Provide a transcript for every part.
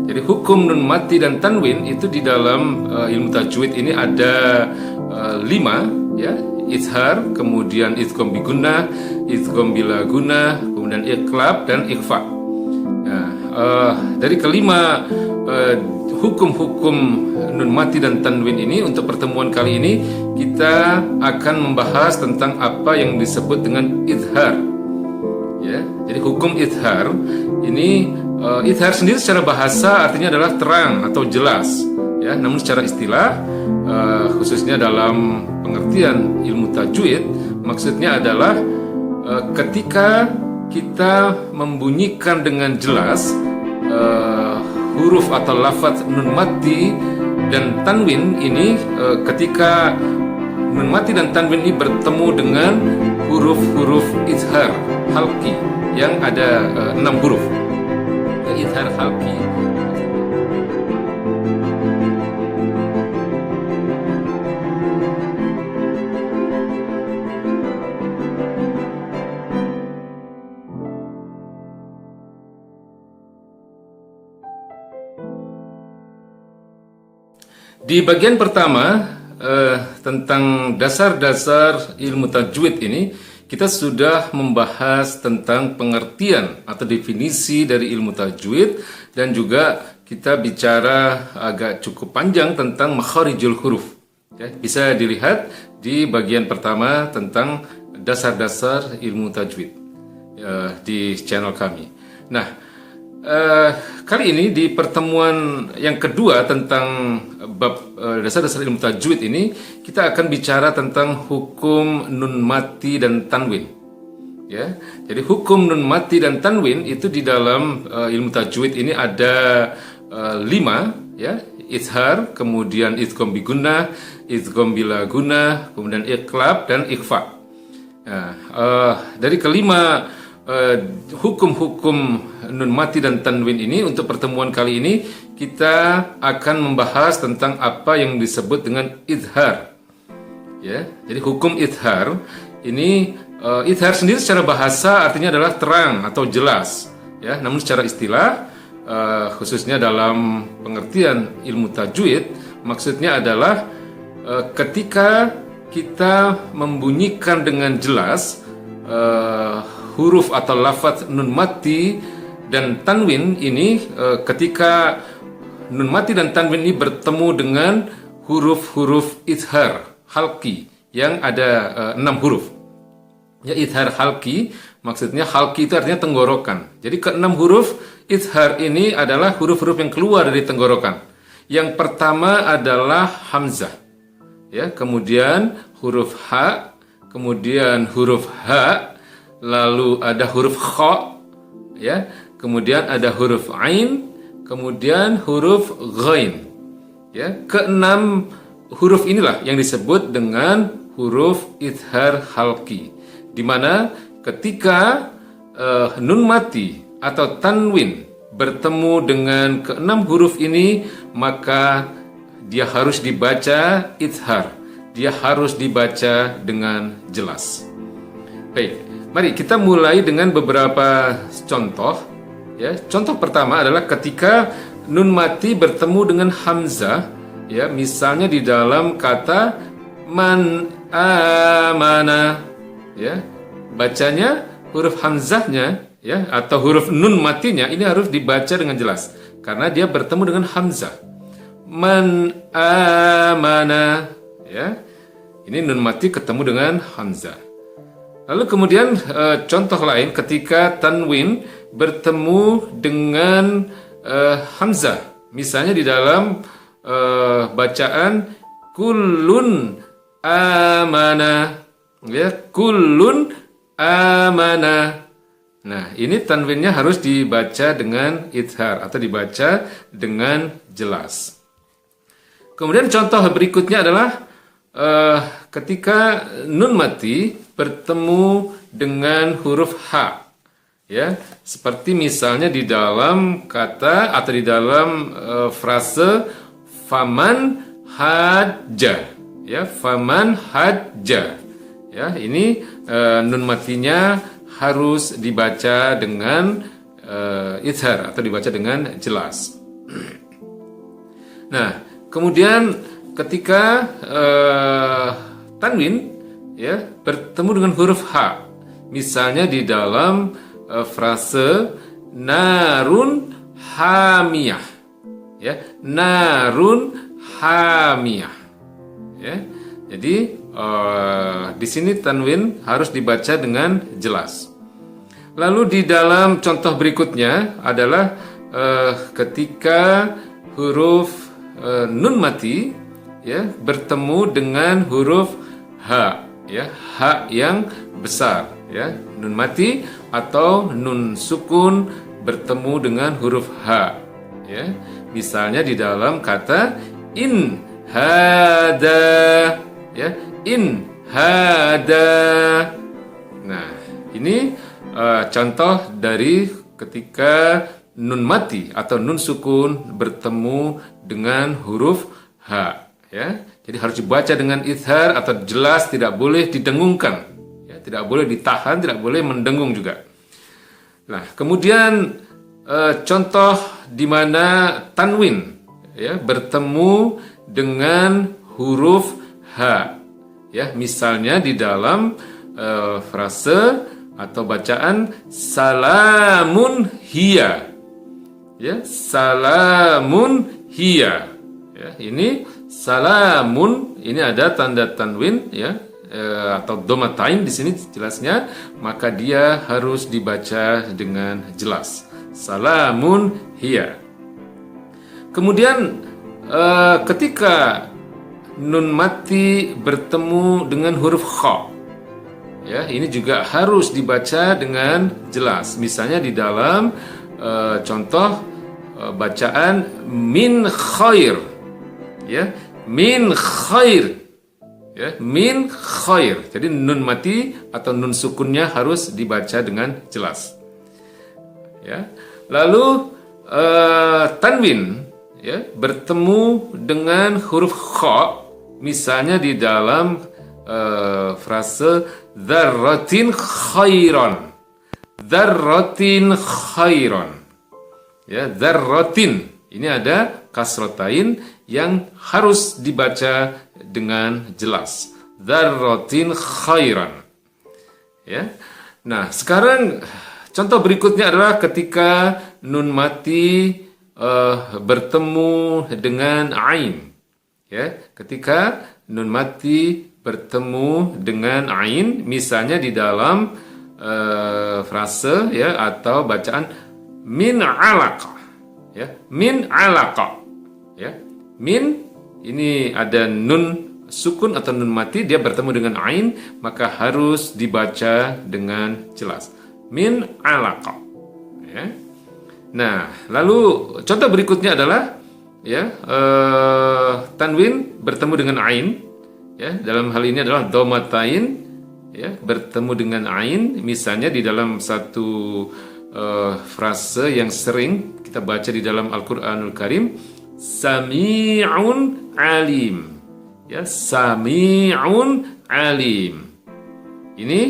Jadi hukum nun mati dan tanwin itu di dalam ilmu tajwid ini ada 5 ya. Izhar, kemudian idgham bi gunnah, idgham bila gunnah, kemudian iqlab dan ikhfa. Nah, dari kelima hukum-hukum nun mati dan tanwin ini, untuk pertemuan kali ini kita akan membahas tentang apa yang disebut dengan izhar. Ya, jadi hukum izhar ini, izhar sendiri secara bahasa artinya adalah terang atau jelas. Ya, namun secara istilah, khususnya dalam pengertian ilmu tajwid, maksudnya adalah ketika kita membunyikan dengan jelas huruf atau lafaz nun mati dan tanwin ini, ketika nun mati dan tanwin ini bertemu dengan huruf-huruf izhar halqi yang ada 6 huruf. Izhar halqi. Di bagian pertama tentang dasar-dasar ilmu tajwid ini, kita sudah membahas tentang pengertian atau definisi dari ilmu tajwid, dan juga kita bicara agak cukup panjang tentang makharijul huruf. Ya, bisa dilihat di bagian pertama tentang dasar-dasar ilmu tajwid di channel kami. Nah, kali ini di pertemuan yang kedua tentang bab dasar-dasar ilmu tajwid ini, kita akan bicara tentang hukum nun mati dan tanwin. Ya, jadi hukum nun mati dan tanwin itu di dalam ilmu tajwid ini ada 5 ya. Izhar, kemudian idgham bi gunnah, idgham bila gunnah, kemudian iqlab dan ikhfa. Nah, dari kelima hukum-hukum nun mati dan tanwin ini, untuk pertemuan kali ini kita akan membahas tentang apa yang disebut dengan izhar. Ya, jadi hukum izhar ini, izhar sendiri secara bahasa artinya adalah terang atau jelas. Ya, namun secara istilah, khususnya dalam pengertian ilmu tajwid, maksudnya adalah ketika kita membunyikan dengan jelas huruf atau lafaz nun mati dan tanwin ini, ketika nun mati dan tanwin ini bertemu dengan huruf-huruf izhar halqi yang ada 6 huruf. Ya, izhar halqi maksudnya, halqi itu artinya tenggorokan. Jadi ke-6 huruf izhar ini adalah huruf-huruf yang keluar dari tenggorokan. Yang pertama adalah hamzah. Ya, kemudian huruf ha, kemudian huruf ha, lalu ada huruf kha, ya, kemudian ada huruf ain, kemudian huruf ghain. Ya, ke-6 huruf inilah yang disebut dengan huruf izhar halqi, di mana ketika nun mati atau tanwin bertemu dengan ke-6 huruf ini, maka dia harus dibaca izhar, dia harus dibaca dengan jelas. Baik, mari kita mulai dengan beberapa contoh. Ya, contoh pertama adalah ketika nun mati bertemu dengan hamzah. Ya, misalnya di dalam kata man amana. Ya, bacanya huruf hamzahnya, ya, atau huruf nun matinya ini harus dibaca dengan jelas karena dia bertemu dengan hamzah. Man amana. Ya, ini nun mati ketemu dengan hamzah. Lalu kemudian contoh lain ketika tanwin bertemu dengan hamzah, misalnya di dalam bacaan kullun amana, ya, kullun amana. Nah, ini tanwinnya harus dibaca dengan izhar atau dibaca dengan jelas. Kemudian contoh berikutnya adalah ketika nun mati bertemu dengan huruf H. Ya, seperti misalnya di dalam kata atau di dalam frase faman hajja. Ya, faman hajja. Ya, ini nun matinya harus dibaca dengan izhar atau dibaca dengan jelas. Nah, kemudian ketika tanwin ya bertemu dengan huruf H, misalnya di dalam frase narun hamiyah, ya, narun hamiyah, ya. Jadi di sini tanwin harus dibaca dengan jelas. Lalu di dalam contoh berikutnya adalah ketika huruf nun mati ya bertemu dengan huruf H, ya, H yang besar, ya, nun mati atau nun sukun bertemu dengan huruf H, ya. Misalnya di dalam kata in hada, ya, in hada. Nah, ini contoh dari ketika nun mati atau nun sukun bertemu dengan huruf H, ya. Jadi harus dibaca dengan izhar atau jelas, tidak boleh didengungkan, ya, tidak boleh ditahan, tidak boleh mendengung juga. Nah, kemudian contoh di mana tanwin ya bertemu dengan huruf H, ya, misalnya di dalam frase atau bacaan salamun hiya, ya, salamun hiya, ya, ini salamun ini ada tanda tanwin, ya, atau domatain di sini jelasnya, maka dia harus dibaca dengan jelas, salamun hiya. Kemudian ketika nun mati bertemu dengan huruf kha, ya, ini juga harus dibaca dengan jelas. Misalnya di dalam contoh bacaan min khair, ya, min khair, ya, min khair. Jadi nun mati atau nun sukunnya harus dibaca dengan jelas, ya. Lalu tanwin ya bertemu dengan huruf kha, misalnya di dalam frase dzarratin khairan, dzarratin khairan, ya, dzarratin ini ada kasrotain yang harus dibaca dengan jelas, dzarratin khairan, ya. Nah, sekarang contoh berikutnya adalah ketika nun mati bertemu dengan ain, ya, ketika nun mati bertemu dengan ain, misalnya di dalam frase ya atau bacaan min alaqa, ya, min alaqa, ya, min ini ada nun sukun atau nun mati, dia bertemu dengan ain, maka harus dibaca dengan jelas, min alaqa, ya. Nah, lalu contoh berikutnya adalah ya tanwin bertemu dengan ain, ya, dalam hal ini adalah domatain, ya, bertemu dengan ain, misalnya di dalam satu frase yang sering kita baca di dalam Al-Qur'anul Karim, sami'un alim, ya, sami'un alim. Ini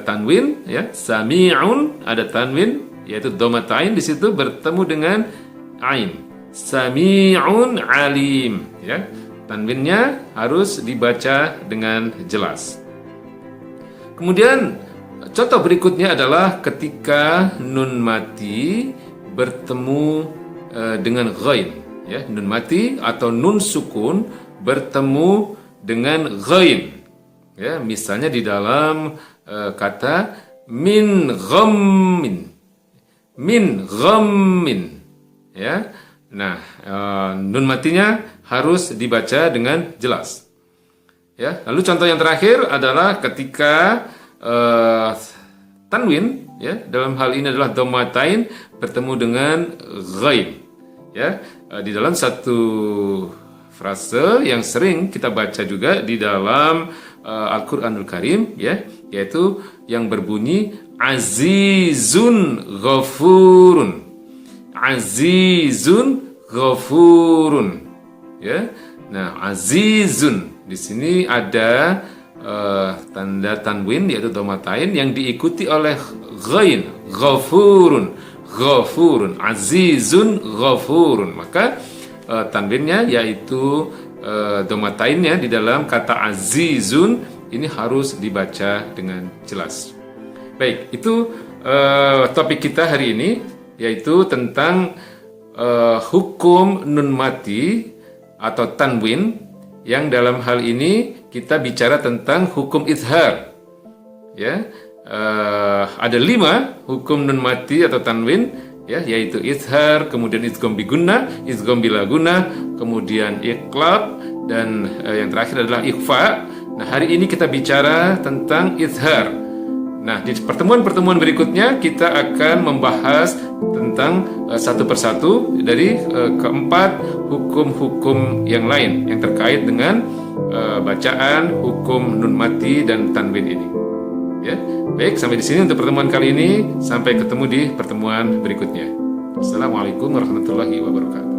tanwin, ya, sami'un ada tanwin yaitu domatain, di situ bertemu dengan ain, sami'un alim, ya. Tanwinnya harus dibaca dengan jelas. Kemudian contoh berikutnya adalah ketika nun mati bertemu dengan ghain, ya, nun mati atau nun sukun bertemu dengan ghain, ya, misalnya di dalam kata min ghammin, min ghammin, ya. Nah, nun matinya harus dibaca dengan jelas, ya. Lalu contoh yang terakhir adalah ketika tanwin, ya, dalam hal ini adalah domatain bertemu dengan ghain, ya, di dalam satu frase yang sering kita baca juga di dalam Al-Qur'anul Karim, ya, yaitu yang berbunyi azizun ghafurun, azizun ghafurun, ya. Nah, azizun di sini ada tanda tanwin yaitu domatain yang diikuti oleh ghain, ghafurun. ghafurun. Azizun ghafurun. Maka tanwinnya yaitu domatainnya di dalam kata azizun ini harus dibaca dengan jelas. Baik, itu topik kita hari ini, yaitu tentang hukum nun mati atau tanwin, yang dalam hal ini kita bicara tentang hukum izhar. Ya, ada 5 hukum nun mati atau tanwin, ya, yaitu izhar, kemudian idgham bi gunnah, idgham bila gunnah, kemudian iqlab, dan yang terakhir adalah ikhfa. Nah, hari ini kita bicara tentang izhar. Nah, di pertemuan-pertemuan berikutnya kita akan membahas tentang satu persatu dari keempat hukum-hukum yang lain yang terkait dengan bacaan hukum nun mati dan tanwin ini. Ya, baik, sampai di sini untuk pertemuan kali ini. Sampai ketemu di pertemuan berikutnya. Assalamualaikum warahmatullahi wabarakatuh.